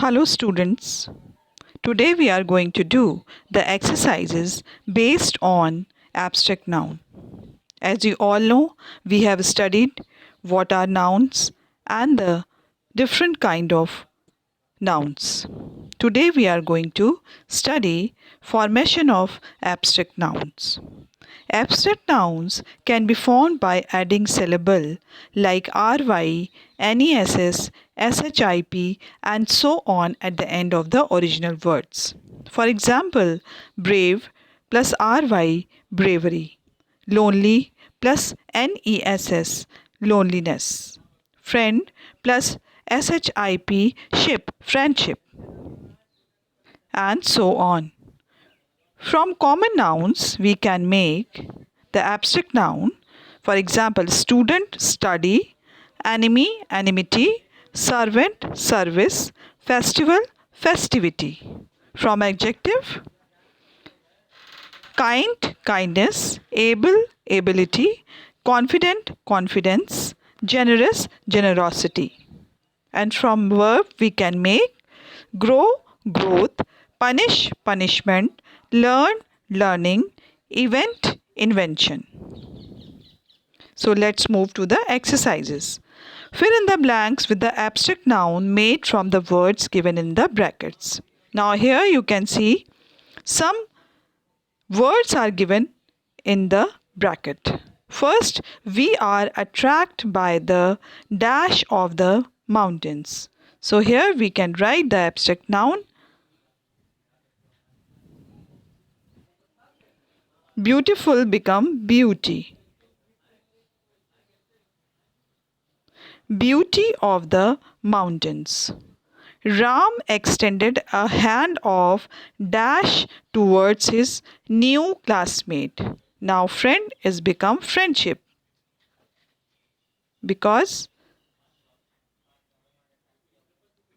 Hello students. Today we are going to do the exercises based on abstract noun. As you all know, we have studied what are nouns and the different kind of nouns. Today we are going to study formation of abstract nouns. Abstract nouns can be formed by adding syllable like ry, ness, ship and so on at the end of the original words. For example, brave plus ry, bravery. Lonely plus ness, loneliness. Friend plus ship, ship, friendship. And so on. From common nouns, we can make the abstract noun. For example, student, study, enemy, enmity, servant, service, festival, festivity. From adjective, kind, kindness, able, ability, confident, confidence, generous, generosity. And from verb, we can make grow, growth, punish, punishment, learn, learning, event, invention. So let's move to the exercises. Fill in the blanks with the abstract noun made from the words given in the brackets. Now here you can see some words are given in the bracket. First, we are attracted by the dash of the mountains. So here we can write the abstract noun. Beautiful become beauty. Beauty of the mountains. Ram extended a hand of dash towards his new classmate. Now friend is become friendship because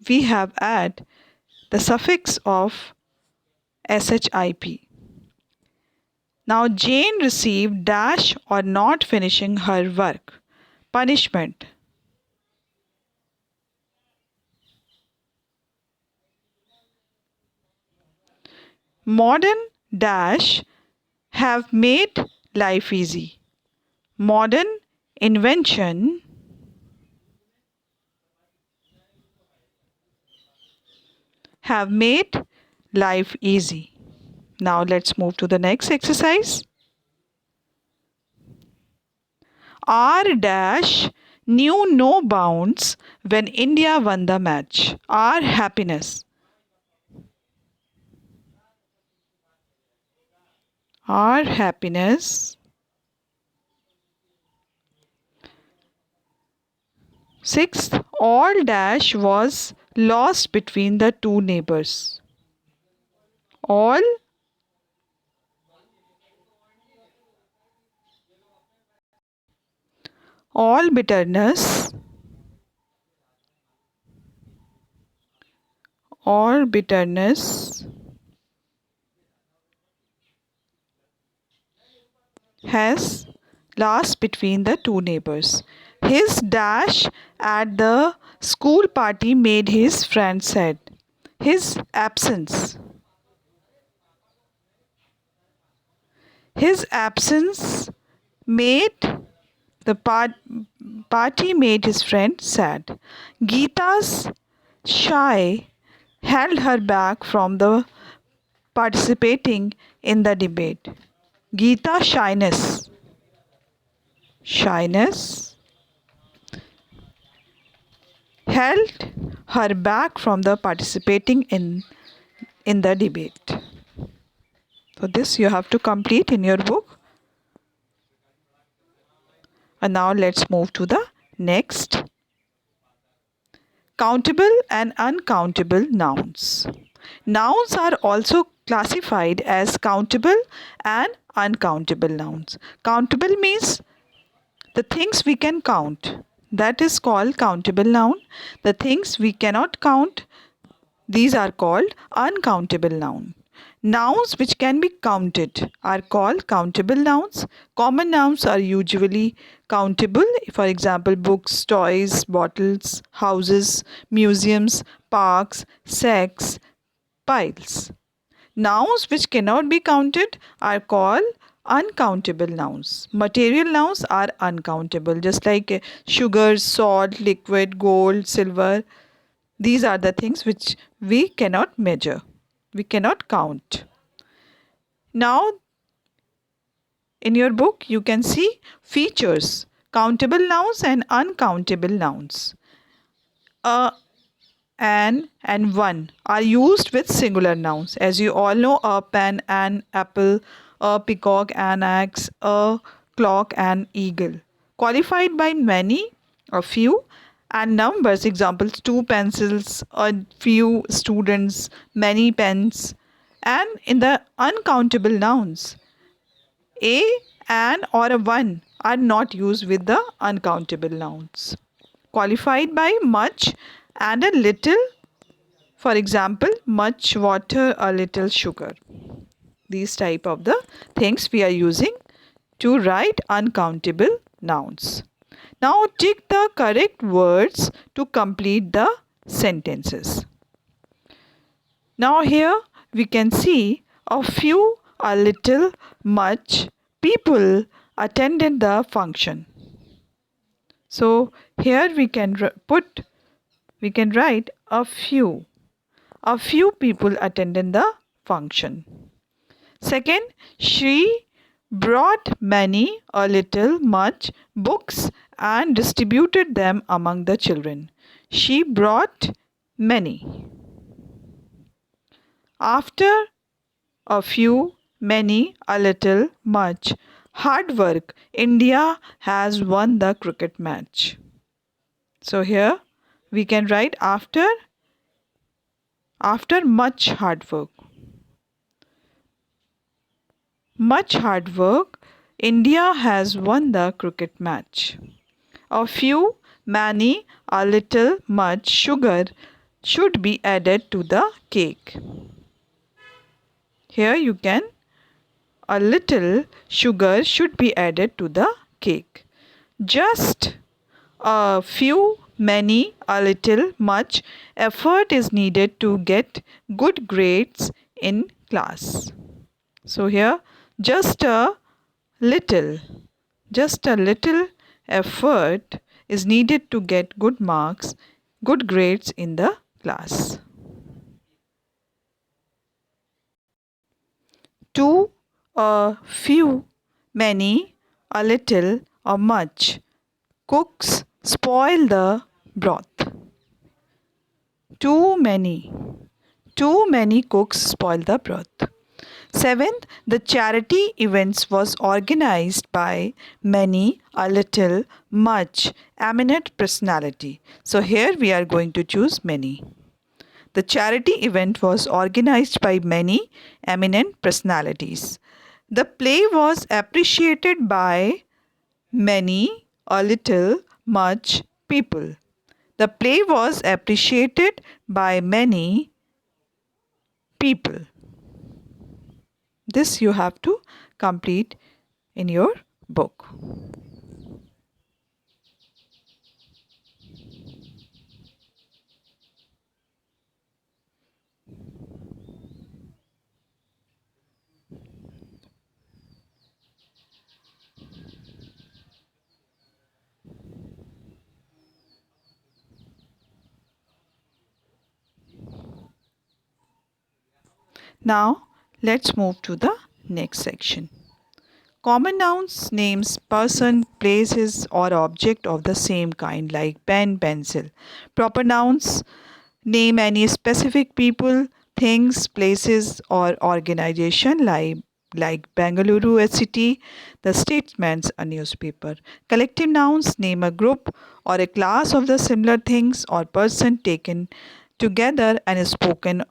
we have add the suffix of ship. Now Jane received dash or not finishing her work. Punishment. Modern dash have made life easy. Modern invention have made life easy. Now let's move to the next exercise. R dash knew no bounds when India won the match. Our happiness. Our happiness. Sixth, all dash was lost between the two neighbors. All bitterness has lost between the two neighbors. His dash at the school party made his friend sad. His absence. His absence made the party made his friend sad. Geeta's shy held her back from the participating in the debate. Geeta shyness held her back from the participating in the debate. So this you have to complete in your book. And now let's move to the next. Countable and uncountable nouns. Nouns are also classified as countable and uncountable nouns. Countable means the things we can count. That is called countable noun. The things we cannot count, these are called uncountable noun. Nouns which can be counted are called countable nouns. Common nouns are usually countable. For example, books, toys, bottles, houses, museums, parks, sacks, piles. Nouns which cannot be counted are called uncountable nouns. Material nouns are uncountable, just like sugar, salt, liquid, gold, silver. These are the things which we cannot measure, we cannot count. Now, in your book, you can see features, countable nouns and uncountable nouns. A, an, and one are used with singular nouns. As you all know, a pen, an apple, a peacock, an axe, a clock, an eagle. Qualified by many, a few, and numbers, examples, 2 pencils, a few students, many pens. And in the uncountable nouns, a, an, or a one are not used with the uncountable nouns. Qualified by much and a little, for example, much water, a little sugar. These type of the things we are using to write uncountable nouns. Now tick the correct words to complete the sentences. Now here we can see a few, a little, much people attended the function. So here we can write a few. A few people attended the function. Second, she brought many, a little, much books and distributed them among the children. She brought many. After a few, many, a little, much hard work, India has won the cricket match. So here we can write after much hard work. Much hard work, India has won the cricket match. A few, many, a little, much sugar should be added to the cake. Here you can, a little sugar should be added to the cake. Just a few, many, a little, much effort is needed to get good grades in class. So here, just a little effort is needed to get good marks, good grades in the class. To, a few, many, a little, or much cooks spoil the broth. Too many cooks spoil the broth. Seventh, the charity events was organized by many, a little, much eminent personality. So here we are going to choose many. The charity event was organized by many eminent personalities. The play was appreciated by many, a little, much people. The play was appreciated by many people. This you have to complete in your book. Now let's move to the next section. Common nouns names person, places or object of the same kind like pen, pencil. Proper nouns name any specific people, things, places or organization like Bengaluru, a city, the Statesman's, a newspaper. Collective nouns name a group or a class of the similar things or person taken together and spoken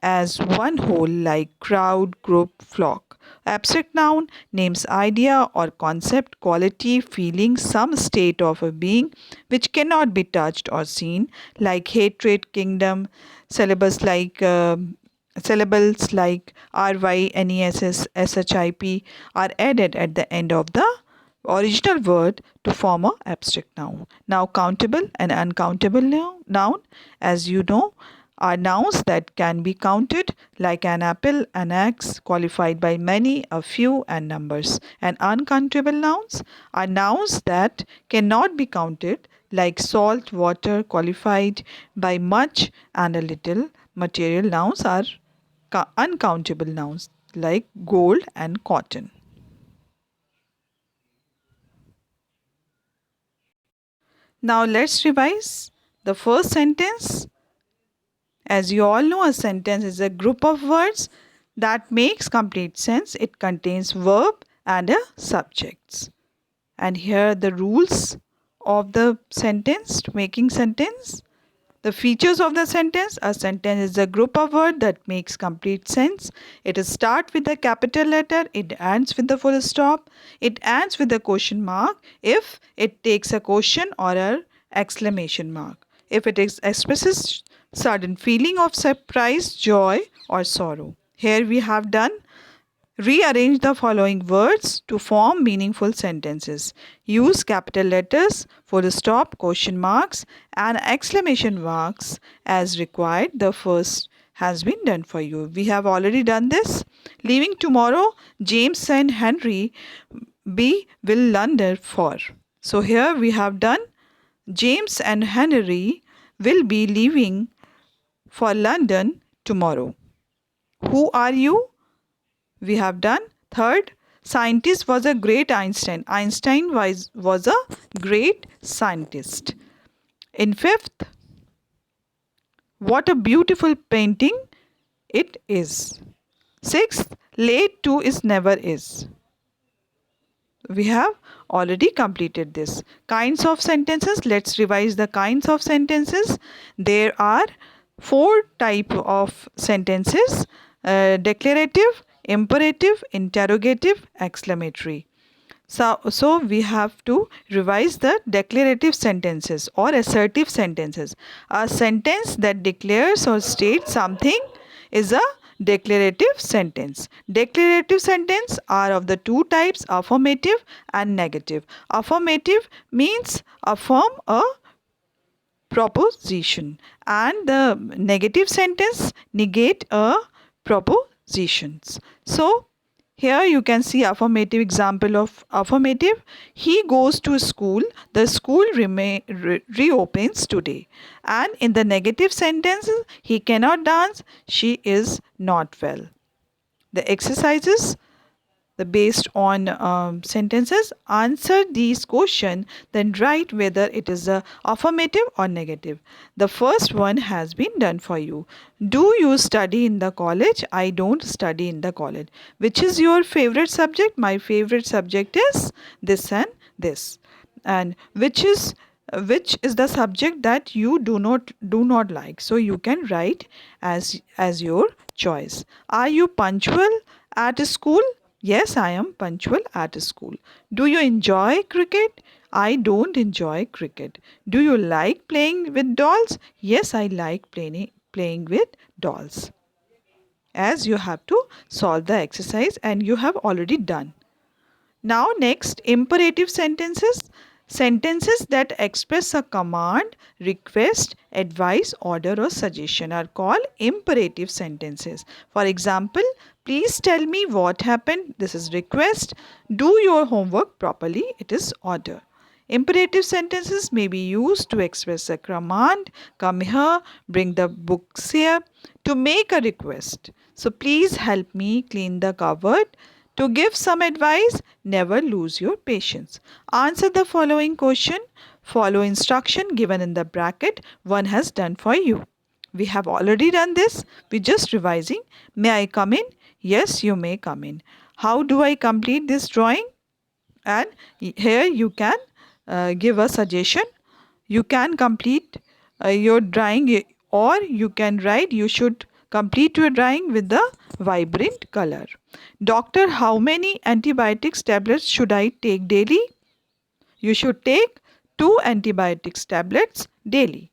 as one whole like crowd, group, flock. Abstract noun names idea or concept, quality, feeling, some state of a being which cannot be touched or seen like hatred, kingdom, syllabus like syllables like RYNESS, SHIP are added at the end of the original word to form a abstract noun. Now, countable and uncountable noun, as you know, are nouns that can be counted, like an apple, an axe, qualified by many, a few, and numbers. And uncountable nouns are nouns that cannot be counted, like salt, water, qualified by much and a little. Material nouns are uncountable nouns like gold and cotton. Now let's revise the first sentence. As you all know, a sentence is a group of words that makes complete sense. It contains verb and a subject. And here are the rules of the sentence, making sentence. The features of the sentence: a sentence is a group of words that makes complete sense. It starts with a capital letter, it ends with a full stop, it ends with a question mark if it takes a question or an exclamation mark, if it expresses sudden feeling of surprise, joy or sorrow. Here we have done rearrange the following words to form meaningful sentences. Use capital letters, full stop, question marks, and exclamation marks as required. The first has been done for you. We have already done this. Leaving tomorrow, James and Henry B. will London for. So here we have done James and Henry will be leaving for London tomorrow. Who are you? We have done. Third, scientist was a great Einstein. Einstein was a great scientist. In fifth, what a beautiful painting it is. Sixth, late to is never is. We have already completed this. Kinds of sentences. Let's revise the kinds of sentences. There are 4 types of sentences: declarative, imperative, interrogative, exclamatory. So we have to revise the declarative sentences or assertive sentences. A sentence that declares or states something is a declarative sentence. Declarative sentences are of the 2 types: affirmative and negative. Affirmative means affirm a proposition, and the negative sentence negate a propositions. So here you can see affirmative example of affirmative. He goes to school. The school reopens today. And in the negative sentences, he cannot dance. She is not well. The exercises, based on sentences, answer these questions, then write whether it is a affirmative or negative. The first one has been done for you. Do you study in the college? I don't study in the college. Which is your favorite subject? My favorite subject is this and this. And which is the subject that you do not like? So you can write as your choice. Are you punctual at school? Yes, I am punctual at school. Do you enjoy cricket? I don't enjoy cricket. Do you like playing with dolls? Yes, I like playing with dolls. As you have to solve the exercise and you have already done. Now next, imperative sentences. Sentences that express a command, request, advice, order or suggestion are called imperative sentences. For example, please tell me what happened. This is request. Do your homework properly. It is order. Imperative sentences may be used to express a command, come here, bring the books here, to make a request. So please help me clean the cupboard. To give some advice, never lose your patience. Answer the following question. Follow instruction given in the bracket. One has done for you. We have already done this. We're just revising. May I come in? Yes, you may come in. How do I complete this drawing? And here you can give a suggestion. You can complete your drawing, or you can write you should complete your drawing with the vibrant color. Doctor, how many antibiotics tablets should I take daily? You should take 2 antibiotics tablets daily.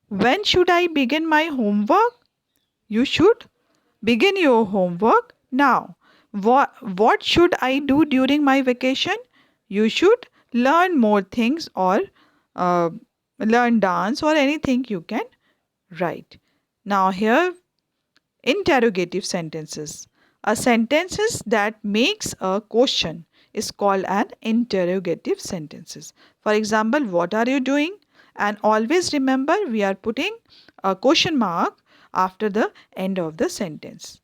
When should I begin my homework? You should Begin your homework now. What should I do during my vacation? You should learn more things or uh, learn dance or anything you can write. Now, here interrogative sentences. A sentences that makes a question is called an interrogative sentences. For example, what are you doing? And always remember we are putting a question mark after the end of the sentence.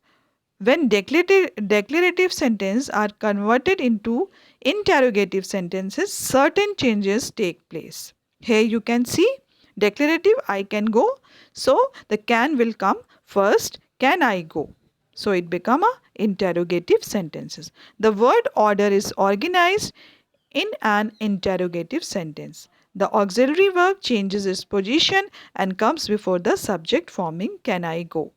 When declarative sentences are converted into interrogative sentences, certain changes take place. Here you can see declarative I can go. So the can will come first. Can I go? So it become a interrogative sentences. The word order is organized in an interrogative sentence. The auxiliary verb changes its position and comes before the subject forming can I go.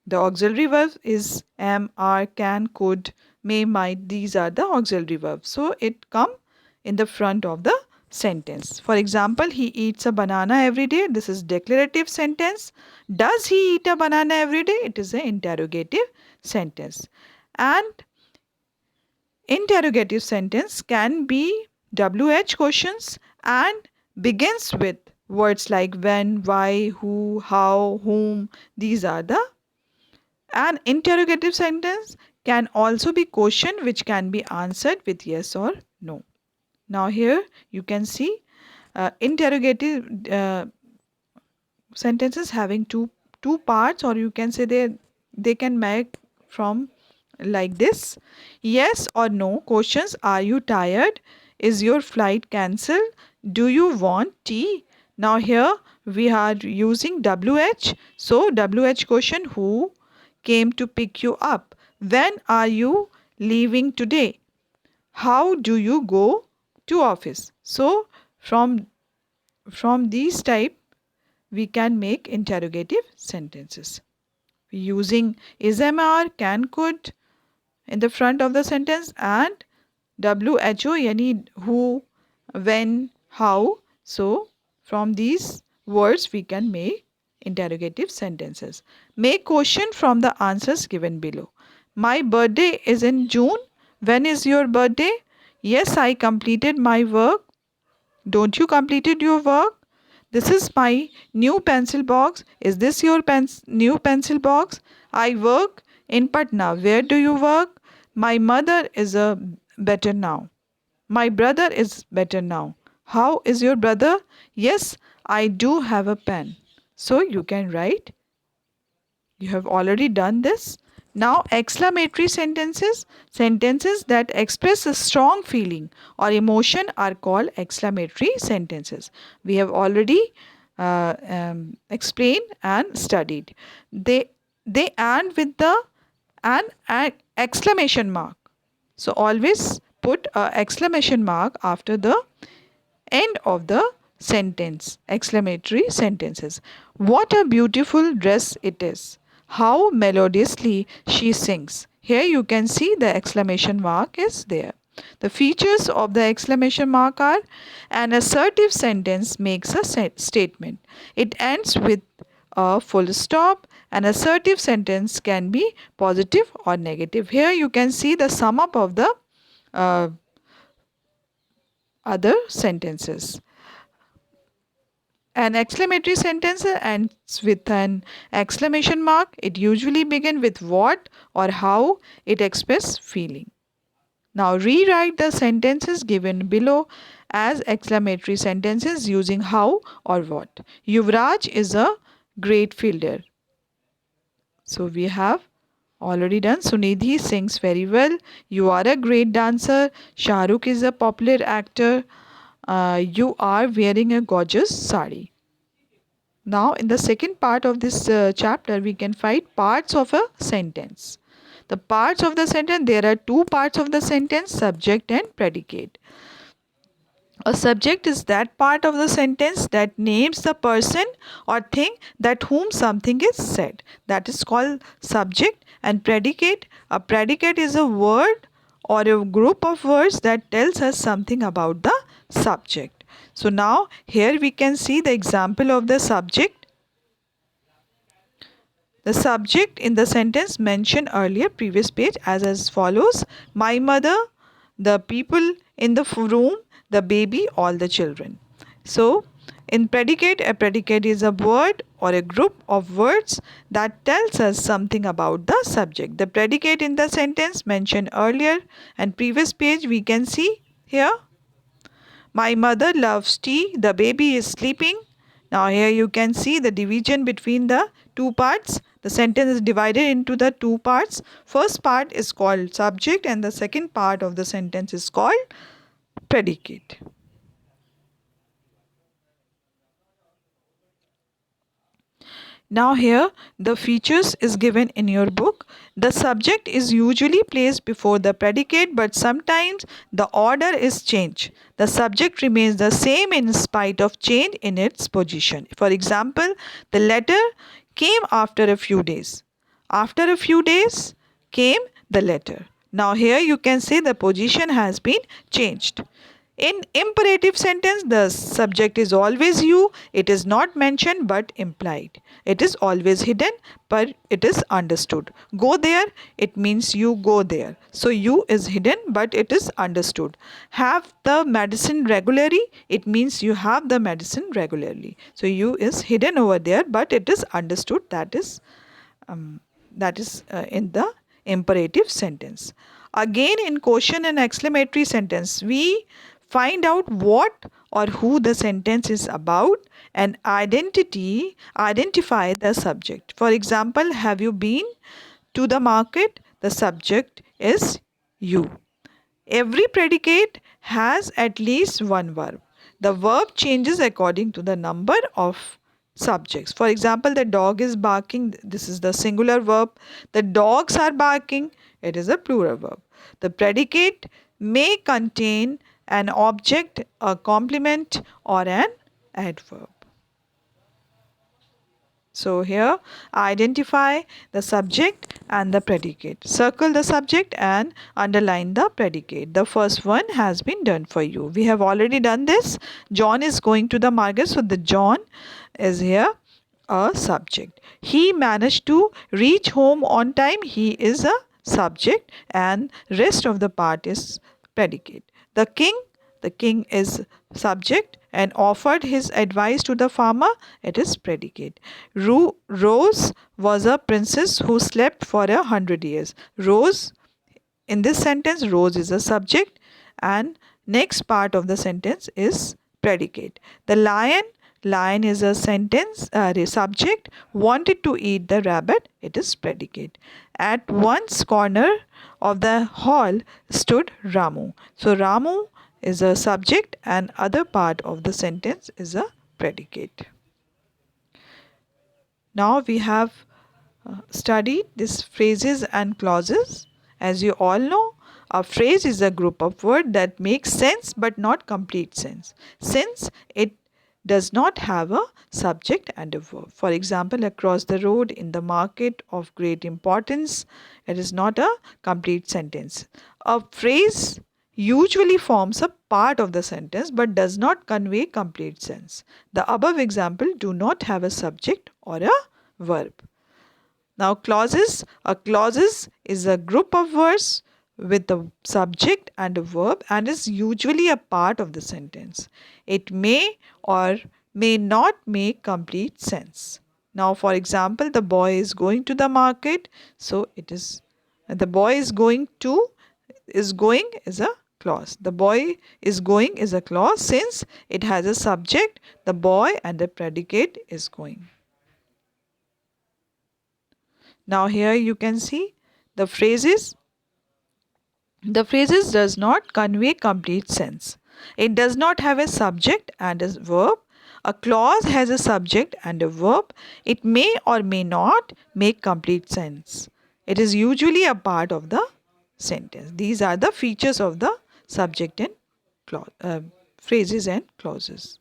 The auxiliary verb is am, are, can, could, may, might. These are the auxiliary verbs. So it come in the front of the sentence. For example, he eats a banana every day. This is declarative sentence. Does he eat a banana every day? It is an interrogative sentence. And interrogative sentence can be WH questions and begins with words like when, why, who, how, whom. These are the an interrogative sentence can also be question which can be answered with yes or no. Now here you can see interrogative sentences having two parts, or you can say they can make from like this. Yes or no questions. Are you tired? Is your flight cancelled? Do you want tea? Now here we are using WH. So WH question, who came to pick you up? When are you leaving today? How do you go to office? So from these type we can make interrogative sentences using is, am, are, can, could in the front of the sentence and WHO yani who, when, how. So from these words we can make interrogative sentences. Make question from the answers given below. My birthday is in June. When is your birthday? Yes, I completed my work. Don't you completed your work? This is my new pencil box. Is this your new pencil box? I work in Patna. Where do you work? My mother is better now. My brother is better now. How is your brother? Yes, I do have a pen. So you can write. You have already done this. Now exclamatory sentences. Sentences that express a strong feeling or emotion are called exclamatory sentences. We have already explained and studied. They end with an exclamation mark. So always put an exclamation mark after the end of the sentence. Exclamatory sentences. What a beautiful dress it is. How melodiously she sings. Here you can see the exclamation mark is there. The features of the exclamation mark are an assertive sentence makes a statement. It ends with a full stop. An assertive sentence can be positive or negative. Here you can see the sum up of the other sentences. An exclamatory sentence ends with an exclamation mark. It usually begins with what or how it expresses feeling. Now rewrite the sentences given below as exclamatory sentences using how or what. Yuvraj is a great fielder. So we have already done. Sunidhi sings very well. You are a great dancer. Shahrukh is a popular actor. You are wearing a gorgeous sari. Now in the second part of this chapter we can find parts of a sentence. The parts of the sentence, there are two parts of the sentence, subject and predicate. A subject is that part of the sentence that names the person or thing that whom something is said. That is called subject. And predicate, a predicate is a word or a group of words that tells us something about the subject. So now here we can see the example of the subject. The subject in the sentence mentioned earlier, previous page, as follows: my mother, the people in the room, the baby, all the children. So, in predicate, a predicate is a word or a group of words that tells us something about the subject. The predicate in the sentence mentioned earlier and previous page, we can see here. My mother loves tea. The baby is sleeping. Now here you can see the division between the two parts. The sentence is divided into the two parts. First part is called subject and the second part of the sentence is called predicate. Now here the features is given in your book. The subject is usually placed before the predicate, but sometimes the order is changed. The subject remains the same in spite of change in its position. For example, the letter came after a few days. After a few days came the letter. Now here you can say the position has been changed. In imperative sentence, the subject is always you. It is not mentioned but implied. It is always hidden but it is understood. Go there, it means you go there. So you is hidden but it is understood. Have the medicine regularly, it means you have the medicine regularly. So you is hidden over there but it is understood. That is in the imperative sentence. Again, in question and exclamatory sentence, we find out what or who the sentence is about and identify the subject. For example, have you been to the market? The subject is you. Every predicate has at least one verb. The verb changes according to the number of subjects. For example, the dog is barking. This is the singular verb. The dogs are barking. It is a plural verb. The predicate may contain an object, a complement, or an adverb. So here identify the subject and the predicate. Circle the subject and underline the predicate. The first one has been done for you. We have already done this. John is going to the market. So the John is here a subject. He managed to reach home on time. He is a subject and rest of the part is predicate. The king is subject and offered his advice to the farmer. It is predicate. Rose was a princess who slept for 100 years. Rose, in this sentence, Rose is a subject and next part of the sentence is predicate. The lion is a subject, wanted to eat the rabbit. It is predicate. At one's corner of the hall stood Ramu. So Ramu is a subject and other part of the sentence is a predicate. Now we have studied these phrases and clauses. As you all know, a phrase is a group of words that makes sense but not complete sense, since it does not have a subject and a verb. For example, across the road, in the market, of great importance. It is not a complete sentence. A phrase usually forms a part of the sentence but does not convey complete sense. The above example do not have a subject or a verb. Now clauses. A clauses is a group of words with a subject and a verb and is usually a part of the sentence. It may or may not make complete sense. Now for example, the boy is going to the market. So it is the boy is going is a clause. The boy is going is a clause since it has a subject, the boy, and the predicate is going. Now here you can see the phrases. The phrases does not convey complete sense. It does not have a subject and a verb. A clause has a subject and a verb. It may or may not make complete sense. It is usually a part of the sentence. These are the features of the subject and phrases and clauses.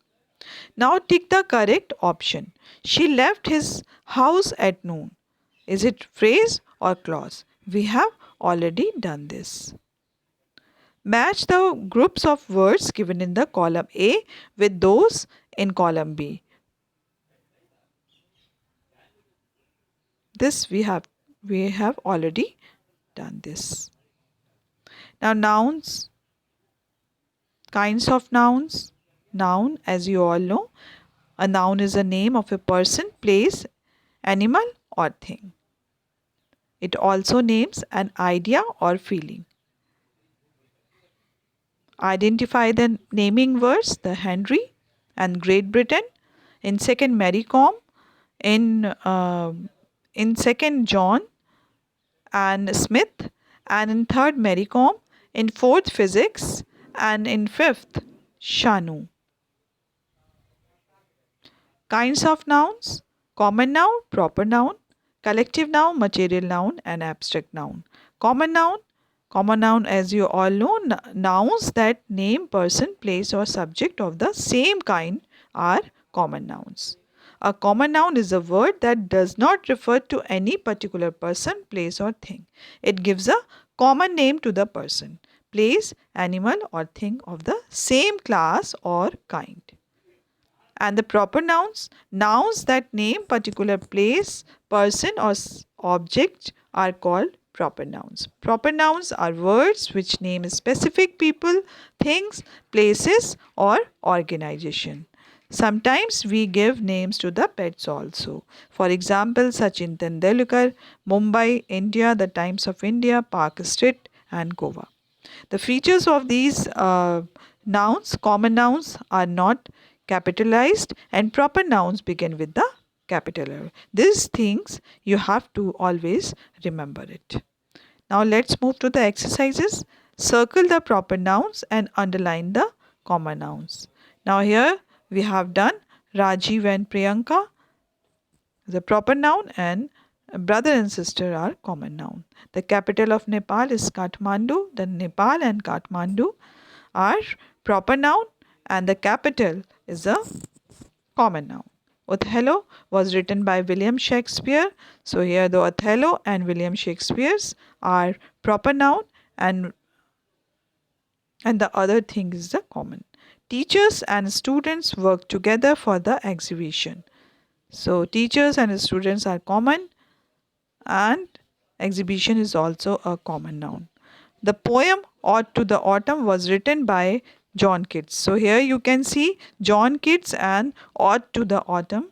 Now tick the correct option. She left his house at noon. Is it phrase or clause? We have already done this. Match the groups of words given in the column A with those in column B. this we have already done this. Now nouns, kinds of nouns. Noun, as you all know, a noun is a name of a person, place, animal or thing. It also names an idea or feeling. Identify the naming words: the Henry and Great Britain, in second Mary Kom, in second John and Smith, and in third Mary Kom, in fourth physics, and in fifth Shanu. Kinds of nouns: common noun, proper noun, collective noun, material noun, and abstract noun. Common noun. Common noun, as you all know, nouns that name person, place or subject of the same kind are common nouns. A common noun is a word that does not refer to any particular person, place or thing. It gives a common name to the person, place, animal or thing of the same class or kind. And the proper nouns, nouns that name particular place, person or object are called proper nouns. Proper nouns are words which name specific people, things, places or organization. Sometimes we give names to the pets also. For example, Sachin Tendulkar, Mumbai, India, The Times of India, Park Street and Goa. The features of these nouns, common nouns, are not capitalized, and proper nouns begin with the capital L. These things you have to always remember it. Now let's move to the exercises. Circle the proper nouns and underline the common nouns. Now here we have done Rajiv and Priyanka, the proper noun, and brother and sister are common noun. The capital of Nepal is Kathmandu. The Nepal and Kathmandu are proper noun, and the capital is a common noun. Othello was written by William Shakespeare. So here the Othello and William Shakespeare's are proper noun, and the other thing is the common. Teachers and students work together for the exhibition. So teachers and students are common, and exhibition is also a common noun. The poem Ode to the Autumn was written by John Keats. So here you can see John Keats and Ode to the Autumn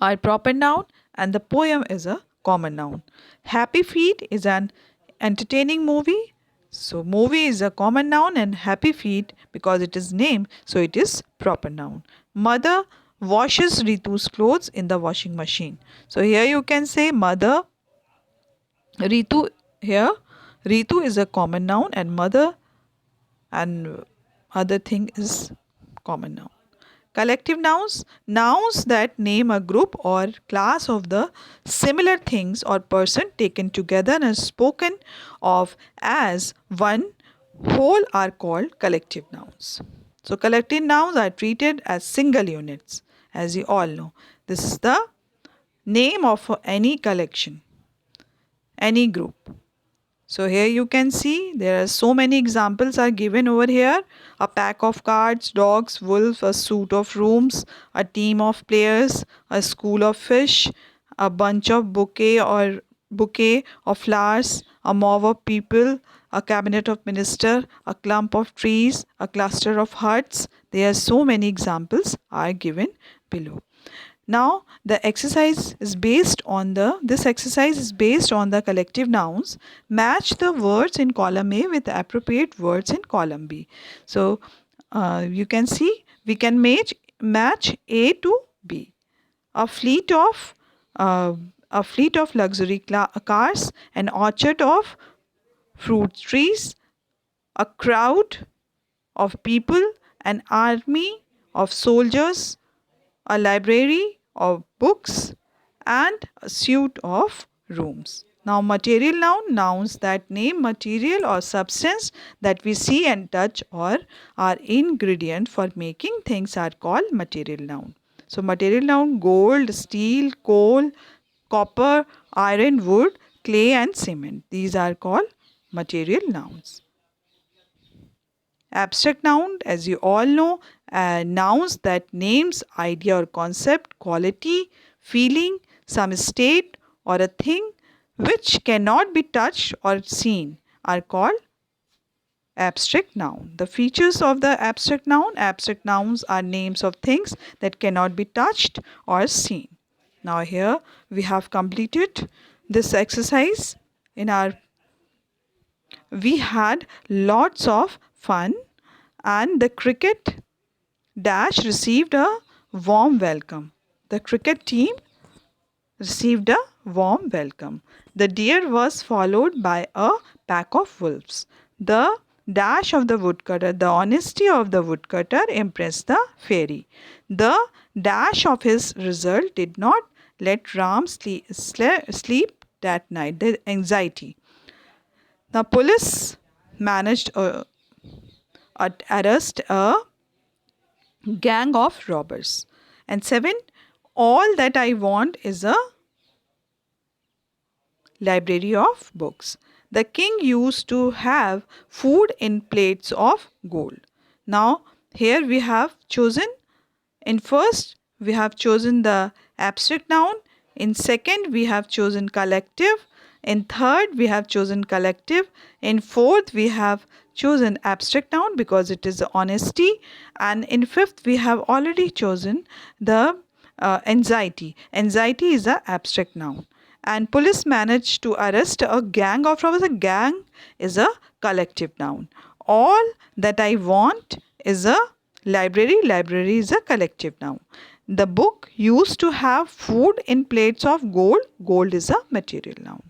are proper noun, and the poem is a common noun. Happy Feet is an entertaining movie. So movie is a common noun, and Happy Feet, because it is name, so it is proper noun. Mother washes Ritu's clothes in the washing machine. So here you can say mother, Ritu. Here Ritu is a common noun, and mother and other thing is common noun. Collective nouns, nouns that name a group or class of the similar things or person taken together and spoken of as one whole are called collective nouns. So collective nouns are treated as single units, as you all know. This is the name of any collection, any group. So here you can see there are so many examples are given over here. A pack of cards, dogs, wolf, a suit of rooms, a team of players, a school of fish, a bunch of bouquet of flowers, a mob of people, a cabinet of minister, a clump of trees, a cluster of huts. There are so many examples are given below. Now the exercise is based on the collective nouns. Match the words in column A with appropriate words in column B. So you can see we can match A to B. A fleet of luxury cars, an orchard of fruit trees, a crowd of people, an army of soldiers, a library of books, and a suite of rooms. Now material noun, nouns that name material or substance that we see and touch or are ingredient for making things are called material noun. So material noun: gold, steel, coal, copper, iron, wood, clay and cement. These are called material nouns. Abstract noun, as you all know, nouns that names idea or concept, quality, feeling, some state or a thing which cannot be touched or seen are called abstract noun. The features of the abstract nouns are names of things that cannot be touched or seen. Now here we have completed this exercise. We had lots of fun, and the cricket dash received a warm welcome. The cricket team received a warm welcome. The deer was followed by a pack of wolves. The dash of the woodcutter, the honesty of the woodcutter impressed the fairy. The dash of his result did not let Ram sleep that night. The anxiety. The police managed to arrest a gang of robbers. And 7, all that I want is a library of books. The king used to have food in plates of gold. Now here we have chosen, in first we have chosen the abstract noun, in second we have chosen collective, in third we have chosen collective, in fourth we have chosen abstract noun because it is honesty, and in fifth we have already chosen the anxiety. Anxiety is a abstract noun. And police managed to arrest a gang of robbers. A gang is a collective noun. All that I want is a library. Library is a collective noun. The book used to have food in plates of gold. Gold is a material noun.